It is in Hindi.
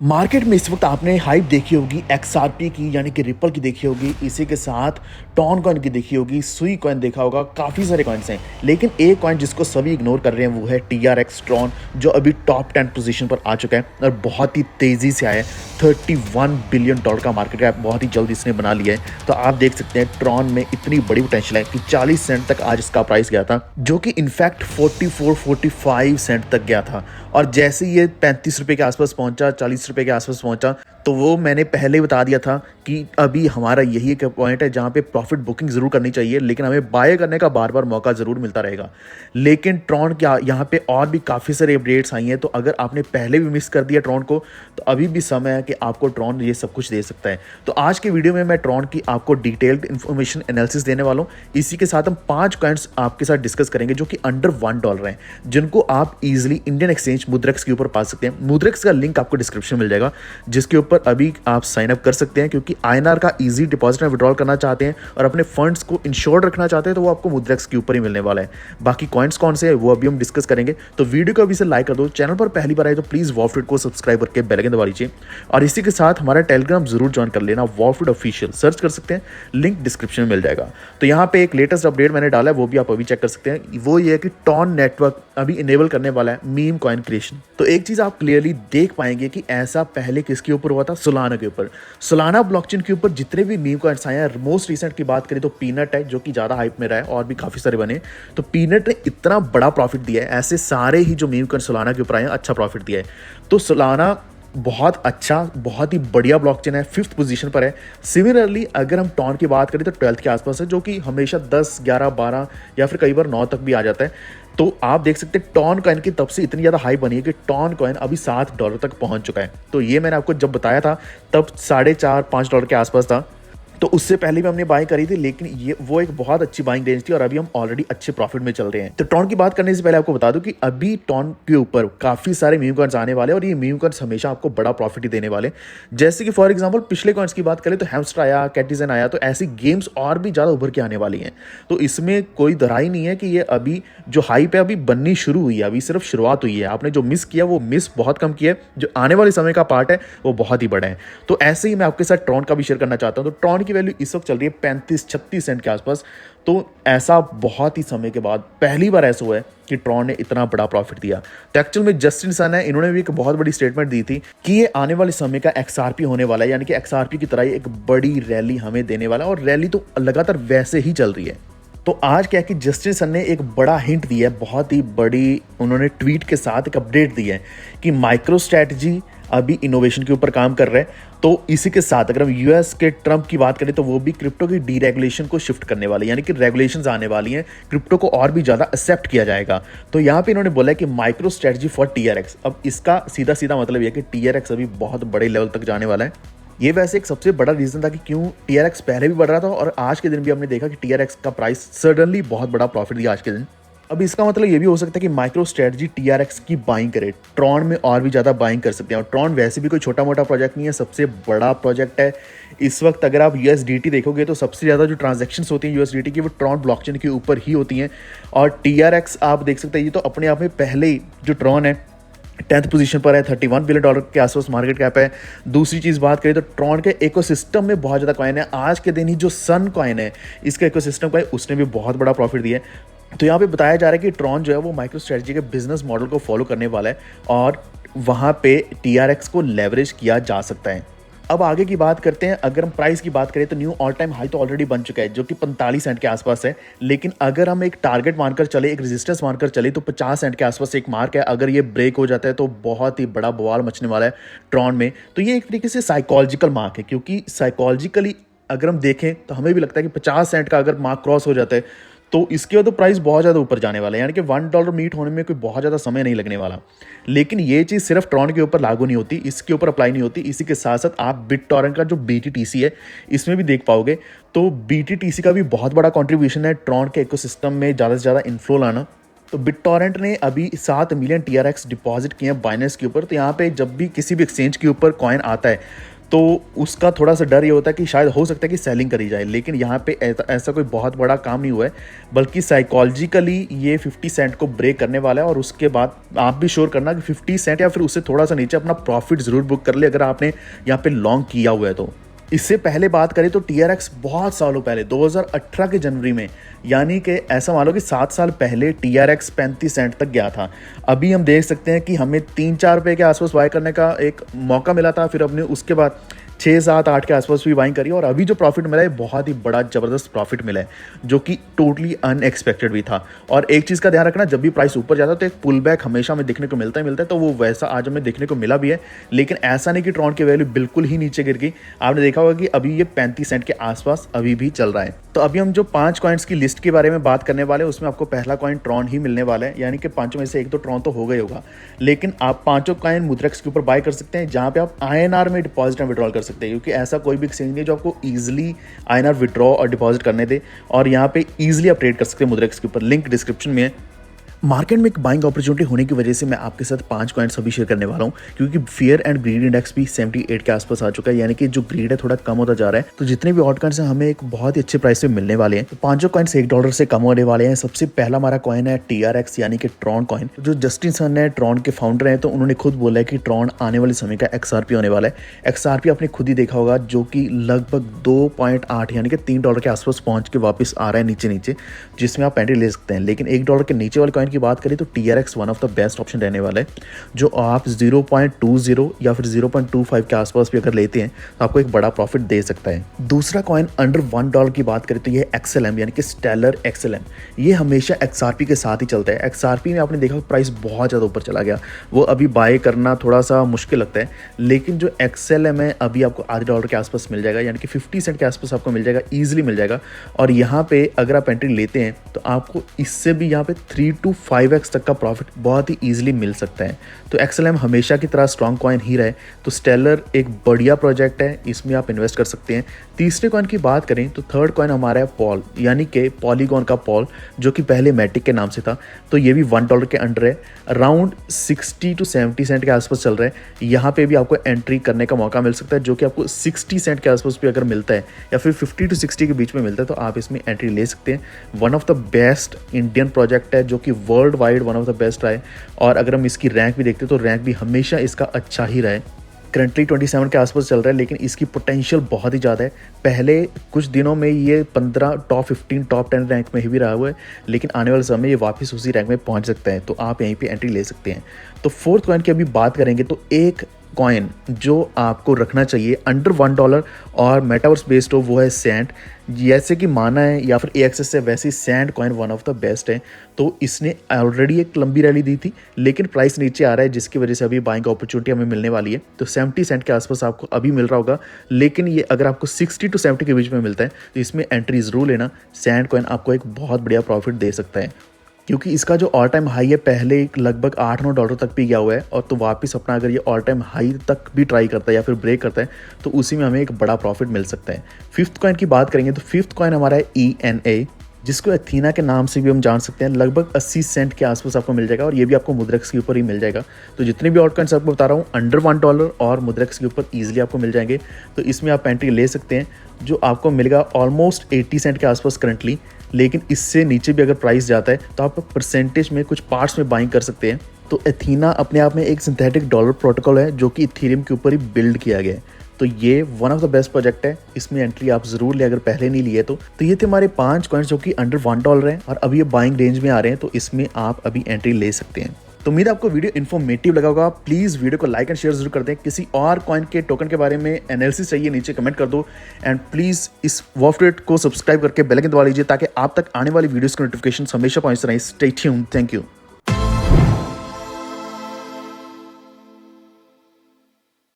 मार्केट में इस वक्त आपने हाइप देखी होगी XRP की यानी कि रिपल की देखी होगी, इसी के साथ टॉन कॉइन की देखी होगी, सुई कॉइन देखा होगा, काफ़ी सारे कॉइन्स हैं। लेकिन एक कॉइन जिसको सभी इग्नोर कर रहे हैं वो है TRX ट्रॉन, जो अभी टॉप 10 पोजीशन पर आ चुका है और बहुत ही तेज़ी से आया है। $31 बिलियन का मार्केट कैप बहुत ही जल्द इसने बना लिया है। तो आप देख सकते हैं ट्रॉन में इतनी बड़ी पोटेंशियल है कि 40 सेंट तक आज इसका प्राइस गया था, जो कि इनफैक्ट 44-45 सेंट तक गया था। और जैसे ये 35 रुपये के आसपास पहुंचा, 40 रुपये के आसपास पहुंचा, तो वो मैंने पहले बता दिया था कि अभी हमारा यही एक पॉइंट है जहाँ पे प्रॉफिट बुकिंग ज़रूर करनी चाहिए, लेकिन हमें बाय करने का बार बार मौका ज़रूर मिलता रहेगा। लेकिन ट्रॉन क्या यहाँ पे और भी काफ़ी सारे अपडेट्स आई हैं, तो अगर आपने पहले भी मिस कर दिया ट्रॉन को तो अभी भी समय है कि आपको ट्रॉन ये सब कुछ दे सकता है। तो आज के वीडियो में मैं ट्रॉन की आपको डिटेल्ड इन्फॉर्मेशन एनालिसिस देने वाला हूँ। इसी के साथ हम 5 कॉइन्स आपके साथ डिस्कस करेंगे जो कि अंडर $1 हैं, जिनको आप इजीली इंडियन एक्सचेंज मुद्रेक्स के ऊपर पा सकते हैं। मुद्रेक्स का लिंक आपको डिस्क्रिप्शन मिल जाएगा, जिसके ऊपर अभी आप साइन अप कर सकते हैं, क्योंकि INR का इजी डिपॉजिट में विड्रॉल करना चाहते हैं और अपने फंड्स को इंश्योर्ड रखना चाहते हैं, तो वो आपको मुद्रेक्स के ऊपर ही मिलने वाला है। बाकी कॉइन्स कौन से है वो अभी हम डिस्कस करेंगे। तो वीडियो को अभी से लाइक कर दो, चैनल पर पहली बार आए तो प्लीज वॉफिट को सब्सक्राइब करके बेल आइकन दबा लीजिए और इसी के साथ हमारा टेलीग्राम जरूर ज्वाइन कर लेना। वॉफिट ऑफिशियल सर्च कर सकते हैं, लिंक डिस्क्रिप्शन में मिल जाएगा। तो यहाँ पे एक लेटेस्ट अपडेट मैंने डाला है, वो भी आप अभी चेक कर सकते हैं। वो ये है कि टॉन नेटवर्क अभी इनेबल करने वाला है मीम कॉइन क्रिएशन। तो एक चीज आप क्लियरली देख पाएंगे कि ऐसा पहले किसके ऊपर हुआ था, सोलाना के ऊपर। सोलाना ब्लॉकचेन के ऊपर जितने भी मीम कॉइन्स आए हैं, मोस्ट रिसेंट की बात करें तो पीनट है, जो कि ज्यादा हाइप में रहा है, और भी काफी सारे बने। तो पीनट ने इतना बड़ा प्रॉफिट दिया है, ऐसे सारे ही जो मीम कॉइन सोलाना के ऊपर आए हैं अच्छा प्रॉफिट दिया है। तो सोलाना बहुत अच्छा, बहुत ही बढ़िया ब्लॉकचेन है, 5th पोजीशन पर है। सिमिलरली अगर हम टॉन की बात करें तो 12th के आसपास है, जो कि हमेशा 10, 11, 12 या फिर कई बार 9 तक भी आ जाता है। तो आप देख सकते हैं टॉन कॉइन की तब से इतनी ज़्यादा हाई बनी है कि टॉन कॉइन अभी $7 तक पहुंच चुका है। तो ये मैंने आपको जब बताया था तब $4.5-5 के आसपास था, तो उससे पहले भी हमने बाइंग करी थी, लेकिन ये वो एक बहुत अच्छी बाइंग रेंज थी और अभी हम ऑलरेडी अच्छे प्रॉफिट में चल रहे हैं। तो टॉन की बात करने से पहले आपको बता दूं कि अभी टॉन के ऊपर काफी सारे मीम कॉइन्स आने वाले हैं और ये मीम कॉइन्स हमेशा आपको बड़ा प्रॉफिट ही देने वाले। जैसे कि फॉर एग्जांपल पिछले कॉइन्स की बात करें तो हैमस्टर आया, कैटिजन आया, तो ऐसी गेम्स और भी ज़्यादा उभर के आने वाली हैं। तो इसमें कोई दराई नहीं है कि ये अभी जो हाइप है अभी बननी शुरू हुई है, अभी सिर्फ शुरुआत हुई है। आपने जो मिस किया वो मिस बहुत कम किया है, जो आने वाले समय का पार्ट है वो बहुत ही बड़ा है। तो ऐसे ही मैं आपके साथ ट्रॉन का भी शेयर करना चाहता हूँ। तो ट्रॉन की वैल्यू इस वक्त चल रही है 35-36 सेंट के आसपास। तो ऐसा बहुत ही समय के बाद पहली बार ऐसा हुआ है कि ट्रॉन ने इतना बड़ा प्रॉफिट दिया। तो एक्चुअल में जस्टिन सन है, इन्होंने भी एक बहुत बड़ी स्टेटमेंट दी थी कि ये आने वाले समय का XRP होने वाला है, यानी कि XRP की तरह ही एक बड़ी रैली हमें देने वाला है, और रैली तो लगातार वैसे ही चल रही है। तो आज क्या है कि जस्टिन सन ने एक बड़ा हिंट दिया है, बहुत ही बड़ी, उन्होंने ट्वीट के साथ एक अपडेट दी है कि माइक्रो स्ट्रैटेजी अभी इनोवेशन के ऊपर काम कर रहे हैं। तो इसी के साथ अगर हम यूएस के ट्रम्प की बात करें तो वो भी क्रिप्टो की डीरेगुलेशन को शिफ्ट करने वाले, यानी कि रेगुलेशंस आने वाली हैं, क्रिप्टो को और भी ज़्यादा एक्सेप्ट किया जाएगा। तो यहाँ पे इन्होंने बोला है कि माइक्रो स्ट्रैटेजी फॉर TRX। अब इसका सीधा सीधा मतलब यह है कि TRX अभी बहुत बड़े लेवल तक जाने वाला है। ये वैसे एक सबसे बड़ा रीजन था कि क्यों TRX पहले भी बढ़ रहा था, और आज के दिन भी हमने देखा कि TRX का प्राइस सडनली बहुत बड़ा प्रॉफिट दिया आज के दिन। अब इसका मतलब ये भी हो सकता है कि माइक्रो स्ट्रेटजी TRX की बाइंग करे, ट्रॉन में और भी ज़्यादा बाइंग कर सकते हैं। और ट्रॉन वैसे भी कोई छोटा मोटा प्रोजेक्ट नहीं है, सबसे बड़ा प्रोजेक्ट है इस वक्त। अगर आप USDT देखोगे तो सबसे ज़्यादा जो ट्रांजैक्शंस होती हैं USDT की वो ट्रॉन ब्लॉकचेन के ऊपर ही होती हैं। और TRX आप देख सकते हैं, ये तो अपने आप में पहले ही जो ट्रॉन है 10th पोजीशन पर है, $31 बिलियन के आसपास मार्केट कैप है। दूसरी चीज़ बात करें तो ट्रॉन के इकोसिस्टम में बहुत ज़्यादा कॉइन है। आज के दिन ही जो सन कॉइन है, इसका इकोसिस्टम का है, उसने भी बहुत बड़ा प्रॉफिट दिया है। तो यहाँ पे बताया जा रहा है कि ट्रॉन जो है वो माइक्रो स्ट्रेटजी के बिजनेस मॉडल को फॉलो करने वाला है और वहाँ पे TRX को लेवरेज किया जा सकता है। अब आगे की बात करते हैं। अगर हम प्राइस की बात करें तो न्यू ऑल टाइम हाई तो ऑलरेडी बन चुका है, जो कि 45 सेंट के आसपास है। लेकिन अगर हम एक टारगेट मानकर चले, एक रेजिस्टेंस मानकर चले, तो 50 सेंट के आसपास एक मार्क है। अगर ये ब्रेक हो जाता है तो बहुत ही बड़ा बवाल मचने वाला है ट्रॉन में। तो ये एक तरीके से साइकोलॉजिकल मार्क है, क्योंकि साइकोलॉजिकली अगर हम देखें तो हमें भी लगता है कि 50 सेंट का अगर मार्क क्रॉस हो जाता है तो इसके बाद तो प्राइस बहुत ज़्यादा ऊपर जाने वाला है, यानी कि $1 मीट होने में कोई बहुत ज़्यादा समय नहीं लगने वाला। लेकिन ये चीज़ सिर्फ ट्रॉन के ऊपर लागू नहीं होती, इसके ऊपर अप्लाई नहीं होती। इसी के साथ साथ आप बिटटॉरेंट का जो BTTC है इसमें भी देख पाओगे। तो BTTC का भी बहुत बड़ा कॉन्ट्रीब्यूशन है ट्रॉन के इकोसिस्टम में ज़्यादा से ज़्यादा इन्फ्लो लाना। तो बिटटॉरेंट ने अभी 7 मिलियन TRX डिपॉजिट किए हैं बाइनेंस के ऊपर। तो यहाँ पे जब भी किसी भी एक्सचेंज के ऊपर कॉइन आता है तो उसका थोड़ा सा डर ये होता है कि शायद हो सकता है कि सेलिंग करी जाए, लेकिन यहाँ पे ऐसा कोई बहुत बड़ा काम नहीं हुआ है, बल्कि साइकोलॉजिकली ये 50 सेंट को ब्रेक करने वाला है। और उसके बाद आप भी श्योर करना कि 50 सेंट या फिर उससे थोड़ा सा नीचे अपना प्रॉफिट ज़रूर बुक कर ले अगर आपने यहाँ पे लॉन्ग किया हुआ है तो। इससे पहले बात करें तो TRX बहुत सालों पहले 2018 के जनवरी में, यानी कि ऐसा मान लो कि 7 साल पहले TRX 35 सेंट तक गया था। अभी हम देख सकते हैं कि हमें 3-4 रुपये के आसपास बाय करने का एक मौका मिला था, फिर हमने उसके बाद 6-7-8 के आसपास भी बाइंग करी, और अभी जो प्रॉफिट मिला है बहुत ही बड़ा ज़बरदस्त प्रॉफिट मिला है, जो कि टोटली अनएक्सपेक्टेड भी था। और एक चीज़ का ध्यान रखना, जब भी प्राइस ऊपर जाता है तो एक पुल बैक हमेशा हमें देखने को मिलता ही मिलता है, तो वो वैसा आज हमें देखने को मिला भी है। लेकिन ऐसा नहीं कि ट्रॉन की वैल्यू बिल्कुल ही नीचे गिर गई, आपने देखा होगा कि अभी ये 35 सेंट के आसपास अभी भी चल रहा है। तो अभी हम जो 5 कॉइन्स की लिस्ट के बारे में बात करने वाले हैं, उसमें आपको पहला कॉइन ट्रॉन ही मिलने वाला है, यानी कि 5 में से एक तो ट्रॉन तो हो गई होगा, लेकिन आप 5 कॉइन मुद्रेक्स के ऊपर बाय कर सकते हैं, जहाँ पे आप INR में डिपॉजिट एंड विड्रॉल कर सकते हैं, क्योंकि ऐसा कोई भी एक्सचेंज नहीं जो आपको ईजिली INR विड्रॉ और डिपॉजिट करने दे, और यहाँ पे ईजिली आप ट्रेड कर सकते हैं मुद्रेक्स के ऊपर। लिंक डिस्क्रिप्शन में है। मार्केट में एक बाइंग अपॉर्चुनिटी होने की वजह से मैं आपके साथ 5 कॉइन्स अभी शेयर करने वाला हूं, क्योंकि फियर एंड ग्रीड इंडेक्स भी 78 के आसपास आ चुका है, यानी कि जो ग्रीड है थोड़ा कम होता जा रहा है। तो जितने भी ऑट कॉइन्स हैं हमें एक बहुत ही अच्छे प्राइस पे मिलने वाले हैं। तो 5 कॉइन्स $1 से कम होने वाले हैं। सबसे पहला हमारा कॉइन है TRX, यानी कि ट्रॉन कॉइन। जो जस्टिन सन है, ट्रॉन के फाउंडर हैं, तो उन्होंने खुद बोला है कि ट्रॉन आने वाले समय का XRP होने वाला है। XRP आपने खुद ही देखा होगा, जो कि लगभग 2.8 यानी कि $3 के आसपास पहुंच के वापस आ रहा है नीचे, जिसमें आप एंट्री ले सकते हैं। लेकिन $1 के नीचे वाले कॉइन की बात करें तो TRX one of the best option रहने वाला है, जो आप 0.20 या फिर 0.25 के आसपास भी अगर लेते हैं तो आपको एक बड़ा प्रॉफिट दे सकता है। दूसरा कॉइन अंडर $1 की बात करें तो ये XLM, यानी कि स्टेलर XLM। ये हमेशा XRP के साथ ही चलता है। XRP में आपने देखा प्राइस बहुत ज़्यादा ऊपर चला गया, वो अभी बाय करना थोड़ा सा मुश्किल लगता है, लेकिन जो XLM है अभी आपको $0.5 के आसपास मिल जाएगा, यानी कि 50 सेंट के आसपास आपको मिल जाएगा, ईजिली मिल जाएगा। और यहाँ पे अगर आप एंट्री लेते हैं तो आपको इससे भी यहाँ पे 3 to 5x तक का प्रॉफिट बहुत ही ईजिली मिल सकता है। तो XLM हमेशा की तरह स्ट्रॉन्ग कॉइन ही रहे, तो स्टेलर एक बढ़िया प्रोजेक्ट है, इसमें आप इन्वेस्ट कर सकते हैं। तीसरे कॉइन की बात करें तो थर्ड कॉइन हमारा है पॉल, यानी कि पॉलीगॉन का पॉल, जो कि पहले मैटिक के नाम से था। तो ये भी $1 के अंडर है, अराउंड 60 to 70 सेंट के आसपास चल रहा है। यहाँ पे भी आपको एंट्री करने का मौका मिल सकता है, जो कि आपको 60 सेंट के आसपास भी अगर मिलता है या फिर 50 to 60 के बीच में मिलता है तो आप इसमें एंट्री ले सकते हैं। One of the best Indian project है, जो कि world wide one of the best रहा है। और अगर हम इसकी रैंक भी देखते हैं तो रैंक भी हमेशा इसका अच्छा ही रहा है। करंटली 27 के आसपास चल रहा है, लेकिन इसकी पोटेंशियल बहुत ही ज़्यादा है। पहले कुछ दिनों में ये 15 टॉप 15 टॉप 10 रैंक में भी रहा हुआ है, लेकिन आने वाले समय ये वापस उसी रैंक में पहुंच सकता है, तो आप यहीं पे एंट्री ले सकते हैं। तो फोर्थ कॉइन की अभी बात करेंगे तो एक कॉइन जो आपको रखना चाहिए अंडर $1 और मेटावर्स बेस्ड हो, वो है सैंड। जैसे कि माना है या फिर AXS से, वैसे ही sand coin one of the best है। तो इसने ऑलरेडी एक लंबी रैली दी थी, लेकिन प्राइस नीचे आ रहा है, जिसकी वजह से अभी बाइंग अपॉर्चुनिटी हमें मिलने वाली है। तो 70 सेंट के आसपास आपको अभी मिल रहा होगा, लेकिन ये अगर आपको 60 to 70 के बीच में मिलता है तो इसमें एंट्री जरूर लेना। सैंड कॉइन आपको एक बहुत बढ़िया प्रॉफिट दे सकता है, क्योंकि इसका जो ऑल टाइम हाई है पहले लगभग $8-9 तक भी गया हुआ है, और तो वापस अपना अगर ये ऑल टाइम हाई तक भी ट्राई करता है या फिर ब्रेक करता है तो उसी में हमें एक बड़ा प्रॉफिट मिल सकता है। फिफ्थ कॉइन की बात करेंगे तो फिफ्थ कॉइन हमारा है ENA, जिसको एथीना के नाम से भी हम जान सकते हैं। लगभग 80 सेंट के आसपास आपको मिल जाएगा, और ये भी आपको मुद्रेक्स के ऊपर ही मिल जाएगा। तो जितने भी ऑट कॉइन्स आपको बता रहा हूँ अंडर $1 और मुद्रेक्स के ऊपर ईजिली आपको मिल जाएंगे, तो इसमें आप एंट्री ले सकते हैं, जो आपको मिलेगा ऑलमोस्ट 80 सेंट के आसपास करंटली। लेकिन इससे नीचे भी अगर प्राइस जाता है तो आप परसेंटेज में कुछ पार्ट्स में बाइंग कर सकते हैं। तो एथीना अपने आप में एक सिंथेटिक डॉलर प्रोटोकॉल है, जो कि इथेरियम के ऊपर ही बिल्ड किया गया है। तो ये one of the best project है, इसमें एंट्री आप जरूर ले अगर पहले नहीं लिए तो। ये थे हमारे 5 कॉइन्स जो कि अंडर $1 हैं और अभी ये बाइंग रेंज में आ रहे हैं, तो इसमें आप अभी एंट्री ले सकते हैं। तो उम्मीद है आपको वीडियो इन्फॉर्मेटिव लगा होगा। प्लीज़ वीडियो को लाइक एंड शेयर जरूर कर दें। किसी और कॉइन के टोकन के बारे में एनालिसिस चाहिए नीचे कमेंट कर दो, एंड प्लीज़ इस वॉफ्ट को सब्सक्राइब करके बेल आइकन दबा लीजिए, ताकि आप तक आने वाली वीडियोस के नोटिफिकेशन हमेशा पहुंचते रहें। Stay tuned. Thank you.